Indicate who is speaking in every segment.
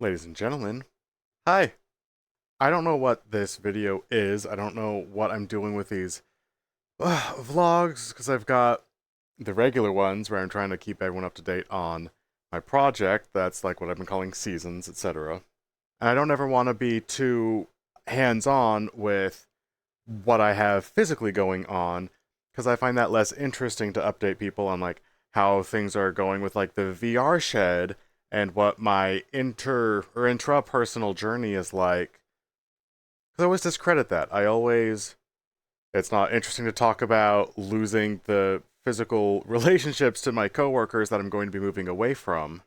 Speaker 1: Ladies and gentlemen, hi. I don't know what this video is. I don't know what I'm doing with these vlogs because I've got the regular ones where I'm trying to keep everyone up to date on my project. That's like what I've been calling seasons, etc. And I don't ever want to be too hands-on with what I have physically going on because I find that less interesting to update people on like how things are going with like the VR shed and what my intrapersonal journey is like. Because I always discredit that. It's not interesting to talk about losing the physical relationships to my coworkers that I'm going to be moving away from.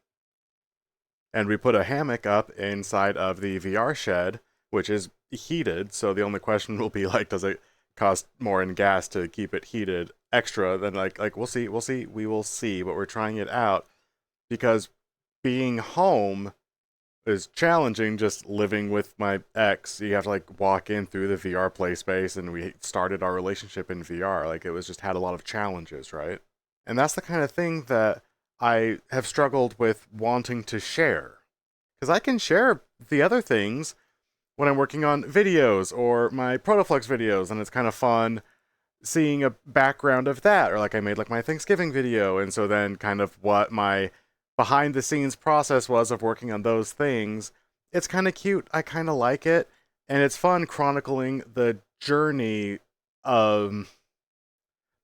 Speaker 1: And we put a hammock up inside of the VR shed, which is heated. So the only question will be like, does it cost more in gas to keep it heated extra? Then like we will see. But we're trying it out because being home is challenging. Just living with my ex, you have to like walk in through the VR play space, and we started our relationship in VR. Like it was just had a lot of challenges, right? And that's the kind of thing that I have struggled with wanting to share. Because I can share the other things when I'm working on videos or my Protoflex videos, and it's kind of fun seeing a background of that. Or like I made like my Thanksgiving video, and so then kind of what my behind the scenes process was of working on those things. It's kind of cute. I kind of like it, and it's fun chronicling the journey of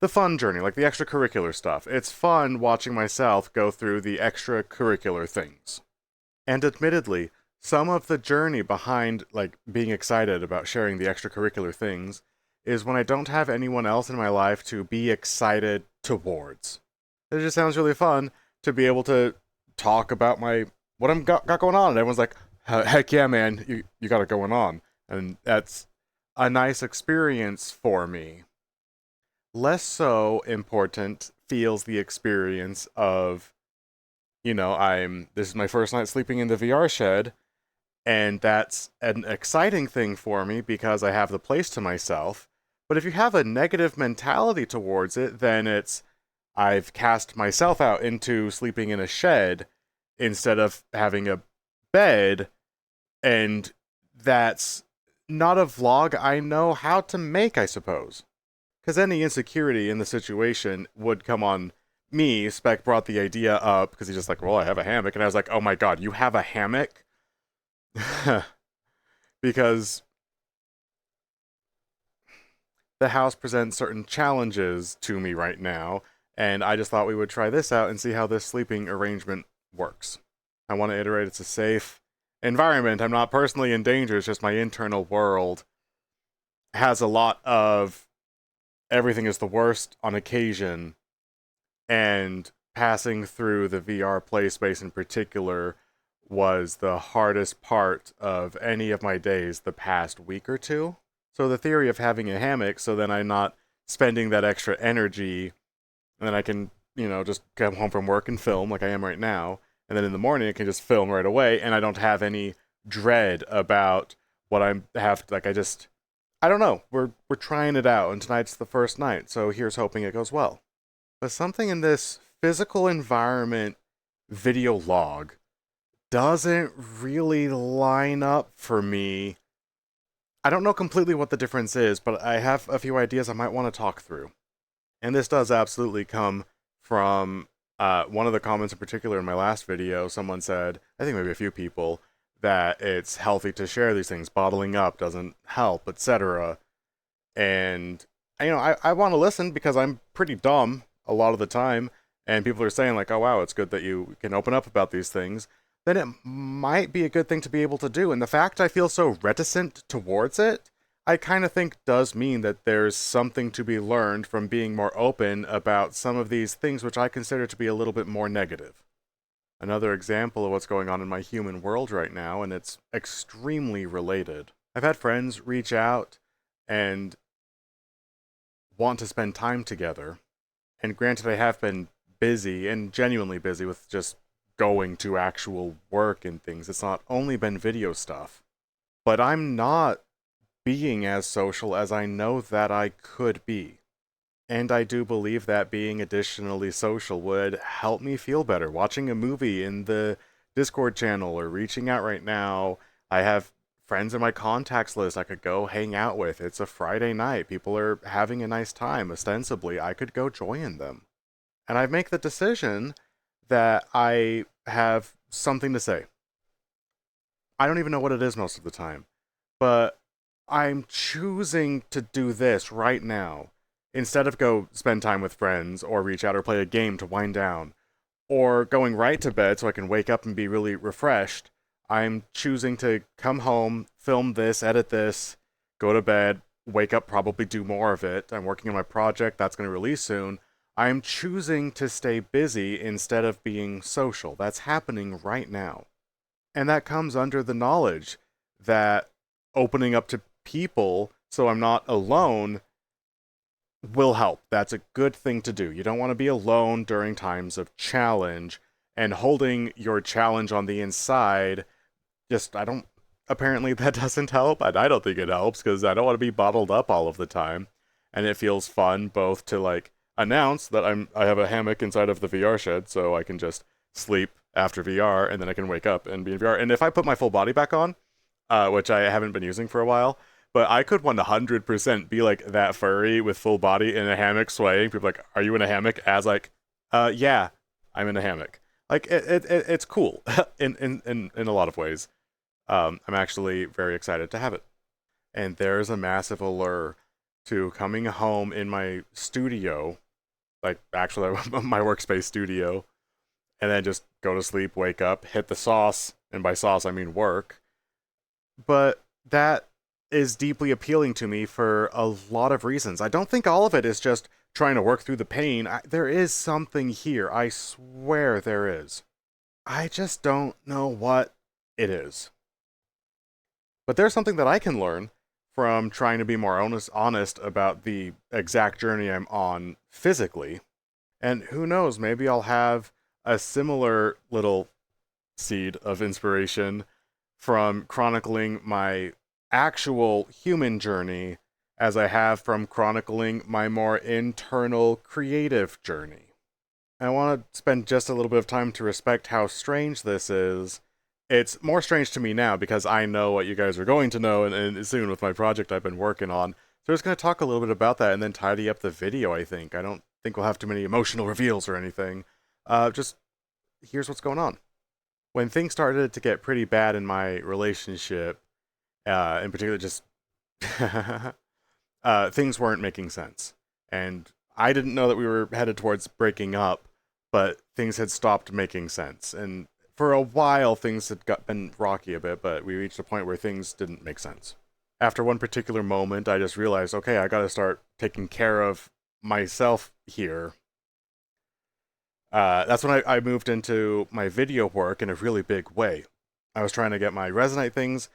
Speaker 1: the fun journey, like the extracurricular stuff. It's fun watching myself go through the extracurricular things. And admittedly, some of the journey behind like being excited about sharing the extracurricular things is when I don't have anyone else in my life to be excited towards. It just sounds really fun to be able to talk about my what I'm got going on, and everyone's like, "Heck yeah, man, you got it going on," and that's a nice experience for me. Less so important feels the experience of, this is my first night sleeping in the VR shed, and that's an exciting thing for me because I have the place to myself. But if you have a negative mentality towards it, then it's I've cast myself out into sleeping in a shed instead of having a bed, and that's not a vlog I know how to make, I suppose. Because any insecurity in the situation would come on me. Spec brought the idea up because he's just like, well, I have a hammock. And I was like, oh my god, you have a hammock? Because the house presents certain challenges to me right now, and I just thought we would try this out and see how this sleeping arrangement works. I want to iterate it's a safe environment. I'm not personally in danger, it's just my internal world has a lot of everything is the worst on occasion, and passing through the VR play space in particular was the hardest part of any of my days the past week or two. So the theory of having a hammock, so then I'm not spending that extra energy, and then I can, just come home from work and film like I am right now, and then in the morning I can just film right away, and I don't have any dread about what I'm have like I don't know. We're trying it out, and tonight's the first night, so here's hoping it goes well. But something in this physical environment video log doesn't really line up for me. I don't know completely what the difference is, but I have a few ideas I might want to talk through. And this does absolutely come from one of the comments in particular in my last video. Someone said, I think maybe a few people, that it's healthy to share these things. Bottling up doesn't help, etc. And I want to listen because I'm pretty dumb a lot of the time, and people are saying like, "Oh wow, it's good that you can open up about these things." Then it might be a good thing to be able to do. And the fact I feel so reticent towards it, I kind of think does mean that there's something to be learned from being more open about some of these things, which I consider to be a little bit more negative. Another example of what's going on in my human world right now, and it's extremely related. I've had friends reach out and want to spend time together. And granted, I have been busy and genuinely busy with just going to actual work and things. It's not only been video stuff. But I'm not being as social as I know that I could be. And I do believe that being additionally social would help me feel better. Watching a movie in the Discord channel or reaching out right now. I have friends in my contacts list I could go hang out with. It's a Friday night. People are having a nice time. Ostensibly, I could go join them. And I make the decision that I have something to say. I don't even know what it is most of the time, but I'm choosing to do this right now instead of go spend time with friends or reach out or play a game to wind down or going right to bed so I can wake up and be really refreshed. I'm choosing to come home, film this, edit this, go to bed, wake up, probably do more of it. I'm working on my project that's going to release soon. I'm choosing to stay busy instead of being social. That's happening right now. And that comes under the knowledge that opening up to people so I'm not alone will help. That's a good thing to do. You don't want to be alone during times of challenge, and holding your challenge on the inside, I don't, apparently that doesn't help. And I don't think it helps because I don't want to be bottled up all of the time. And it feels fun both to like announce that I have a hammock inside of the VR shed so I can just sleep after VR and then I can wake up and be in VR. And if I put my full body back on, which I haven't been using for a while, but I could 100% be like that furry with full body in a hammock swaying. People are like, are you in a hammock? As like, yeah, I'm in a hammock. Like it's cool in a lot of ways. I'm actually very excited to have it. And there's a massive allure to coming home in my studio, like actually my workspace studio, and then just go to sleep, wake up, hit the sauce, and by sauce I mean work. But that is deeply appealing to me for a lot of reasons. I don't think all of it is just trying to work through the pain. There is something here. I swear there is. I just don't know what it is. But there's something that I can learn from trying to be more honest about the exact journey I'm on physically. And who knows, maybe I'll have a similar little seed of inspiration from chronicling my actual human journey as I have from chronicling my more internal creative journey. I want to spend just a little bit of time to respect how strange this is. It's more strange to me now because I know what you guys are going to know and soon with my project I've been working on. So I'm just going to talk a little bit about that and then tidy up the video, I think. I don't think we'll have too many emotional reveals or anything. Just here's what's going on. When things started to get pretty bad in my relationship, in particular, just things weren't making sense. And I didn't know that we were headed towards breaking up, but things had stopped making sense. And for a while, things had been rocky a bit, but we reached a point where things didn't make sense. After one particular moment, I just realized, okay, I gotta start taking care of myself here. That's when I moved into my video work in a really big way. I was trying to get my Resonite things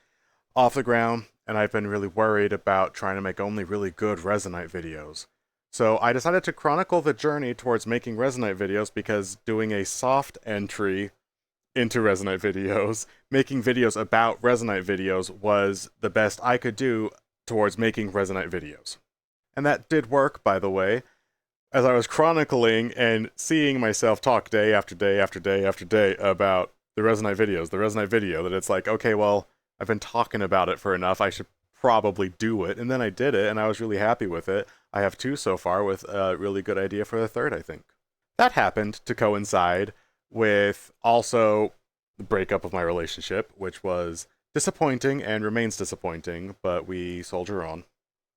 Speaker 1: off the ground, and I've been really worried about trying to make only really good Resonite videos. So I decided to chronicle the journey towards making Resonite videos because doing a soft entry into Resonite videos, making videos about Resonite videos was the best I could do towards making Resonite videos. And that did work, by the way, as I was chronicling and seeing myself talk day after day after day after day about the Resonite videos, the Resonite video, that it's like, okay, well, I've been talking about it for enough, I should probably do it. And then I did it, and I was really happy with it. I have 2 so far, with a really good idea for the 3rd, I think. That happened to coincide with also the breakup of my relationship, which was disappointing and remains disappointing, but we soldier on.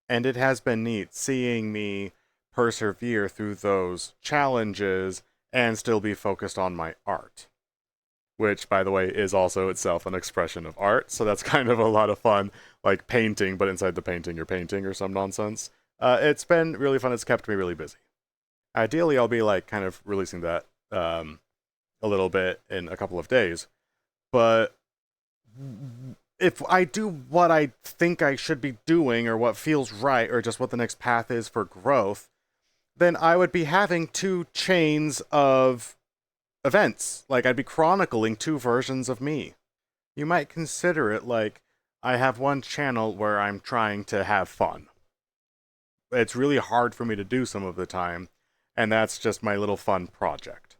Speaker 1: And it has been neat seeing me persevere through those challenges and still be focused on my art. Which, by the way, is also itself an expression of art, so that's kind of a lot of fun, like painting, but inside the painting you're painting or some nonsense. It's been really fun, it's kept me really busy. Ideally, I'll be like kind of releasing that a little bit in a couple of days, but if I do what I think I should be doing or what feels right or just what the next path is for growth, then I would be having 2 chains of events. Like, I'd be chronicling 2 versions of me. You might consider it like I have one channel where I'm trying to have fun. It's really hard for me to do some of the time, and that's just my little fun project.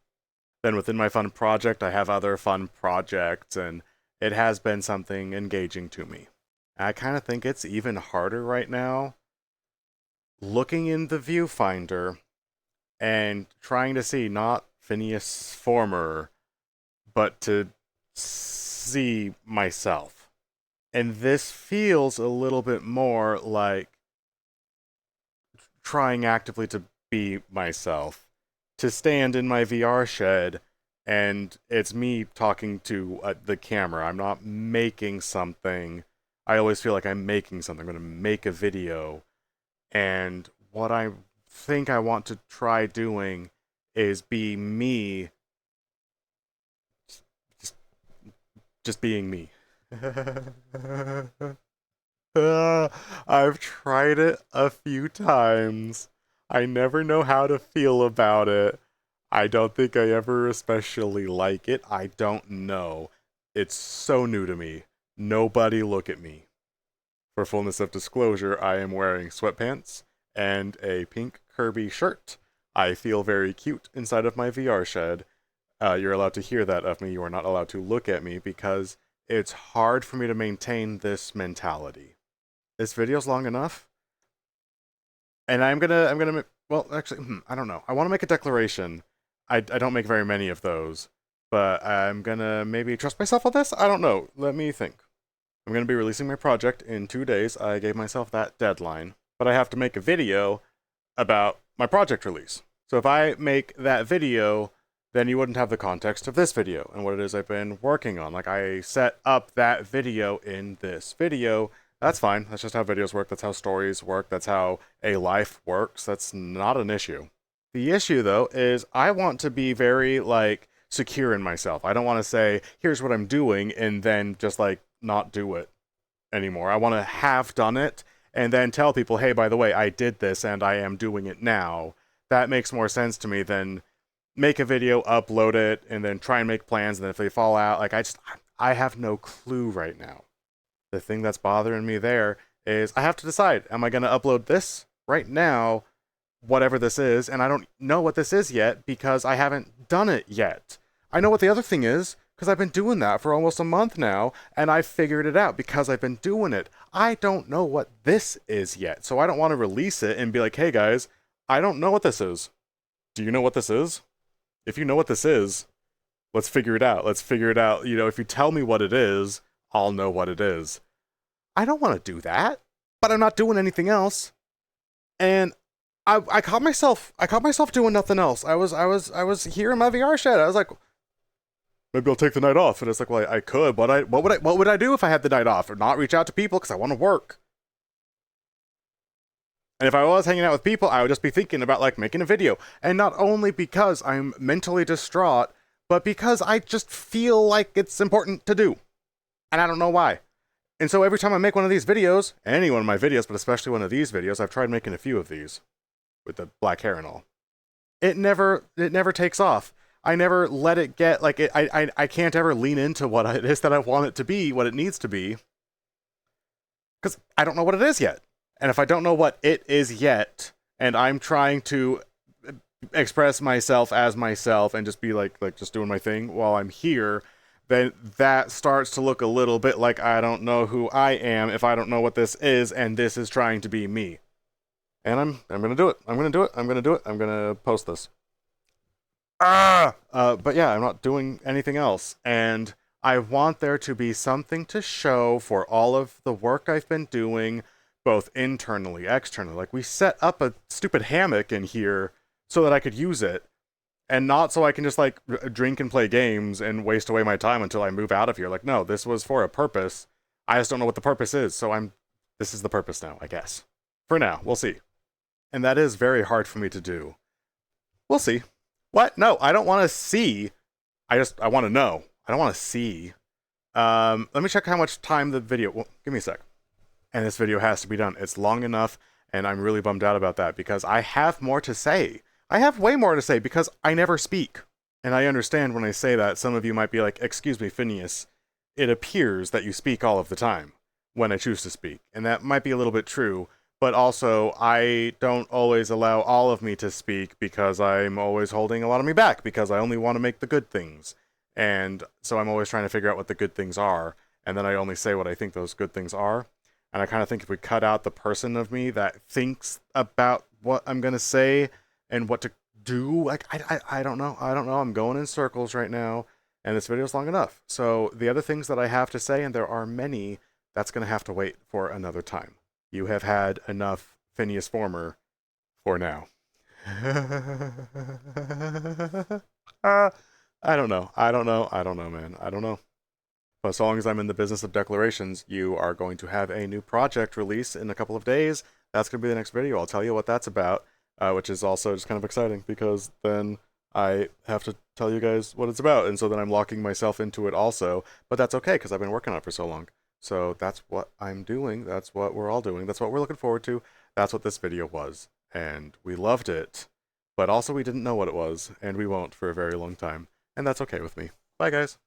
Speaker 1: Then within my fun project, I have other fun projects, and it has been something engaging to me. I kind of think it's even harder right now looking in the viewfinder and trying to see not Phineas Former, but to see myself. And this feels a little bit more like trying actively to be myself, to stand in my VR shed, and it's me talking to the camera. I'm not making something. I always feel like I'm making something. I'm going to make a video. And what I think I want to try doing is be me, just, just being me. I've tried it a few times. I never know how to feel about it. I don't think I ever especially like it. I don't know. It's so new to me. Nobody look at me. For fullness of disclosure, I am wearing sweatpants and a pink Kirby shirt. I feel very cute inside of my VR shed. You're allowed to hear that of me. You are not allowed to look at me because it's hard for me to maintain this mentality. This video's long enough, and I'm gonna. Well, actually, I don't know. I want to make a declaration. I don't make very many of those, but I'm gonna maybe trust myself on this. I don't know. Let me think. I'm gonna be releasing my project in 2 days. I gave myself that deadline, but I have to make a video about my project release. So if I make that video, then you wouldn't have the context of this video and what it is I've been working on. Like, I set up that video in this video. That's fine. That's just how videos work. That's how stories work. That's how a life works. That's not an issue. The issue, though, is I want to be very, like, secure in myself. I don't want to say, here's what I'm doing, and then just, like, not do it anymore. I want to have done it, and then tell people, hey, by the way, I did this, and I am doing it now. That makes more sense to me than make a video, upload it, and then try and make plans, and then if they fall out, like, I have no clue right now. The thing that's bothering me there is I have to decide, am I going to upload this right now, whatever this is, and I don't know what this is yet because I haven't done it yet. I know what the other thing is because I've been doing that for almost a month now, and I've figured it out because I've been doing it. I don't know what this is yet, so I don't want to release it and be like, hey guys, I don't know what this is. Do you know what this is? If you know what this is, let's figure it out. Let's figure it out. You know, if you tell me what it is, I'll know what it is. I don't want to do that, but I'm not doing anything else. And I caught myself doing nothing else. I was here in my VR shed. I was like, maybe I'll take the night off. And it's like, well, I could, but what would I do if I had the night off? Or not reach out to people because I want to work. And if I was hanging out with people, I would just be thinking about, like, making a video. And not only because I'm mentally distraught, but because I just feel like it's important to do. And I don't know why. And so every time I make one of these videos, any one of my videos, but especially one of these videos, I've tried making a few of these with the black hair and all. It never takes off. I never let it get, like, I can't ever lean into what it is that I want it to be, what it needs to be. Because I don't know what it is yet. And if I don't know what it is yet, and I'm trying to express myself as myself and just be like just doing my thing while I'm here, then that starts to look a little bit like I don't know who I am if I don't know what this is, and this is trying to be me. And I'm gonna do it. I'm gonna do it. I'm gonna do it. I'm gonna post this. But yeah, I'm not doing anything else, and I want there to be something to show for all of the work I've been doing, both internally, externally. Like, we set up a stupid hammock in here so that I could use it, and not so I can just, like, drink and play games and waste away my time until I move out of here. Like, no, this was for a purpose. I just don't know what the purpose is, so this is the purpose now, I guess. For now, we'll see. And that is very hard for me to do. We'll see. What? No, I don't want to see. I want to know. I don't want to see. Let me check how much time the video... Well, give me a sec. And this video has to be done. It's long enough, and I'm really bummed out about that because I have more to say. I have way more to say because I never speak. And I understand when I say that, some of you might be like, excuse me, Phineas, it appears that you speak all of the time when I choose to speak. And that might be a little bit true, but also I don't always allow all of me to speak because I'm always holding a lot of me back because I only want to make the good things. And so I'm always trying to figure out what the good things are, and then I only say what I think those good things are. And I kind of think if we cut out the person of me that thinks about what I'm going to say and what to do, like, I don't know. I don't know. I'm going in circles right now, and this video's long enough. So the other things that I have to say, and there are many, that's going to have to wait for another time. You have had enough Phineas Former for now. I don't know. I don't know. I don't know, man. I don't know. But as long as I'm in the business of declarations, you are going to have a new project release in a couple of days. That's going to be the next video. I'll tell you what that's about, which is also just kind of exciting because then I have to tell you guys what it's about. And so then I'm locking myself into it also. But that's okay because I've been working on it for so long. So that's what I'm doing. That's what we're all doing. That's what we're looking forward to. That's what this video was. And we loved it. But also we didn't know what it was. And we won't for a very long time. And that's okay with me. Bye, guys.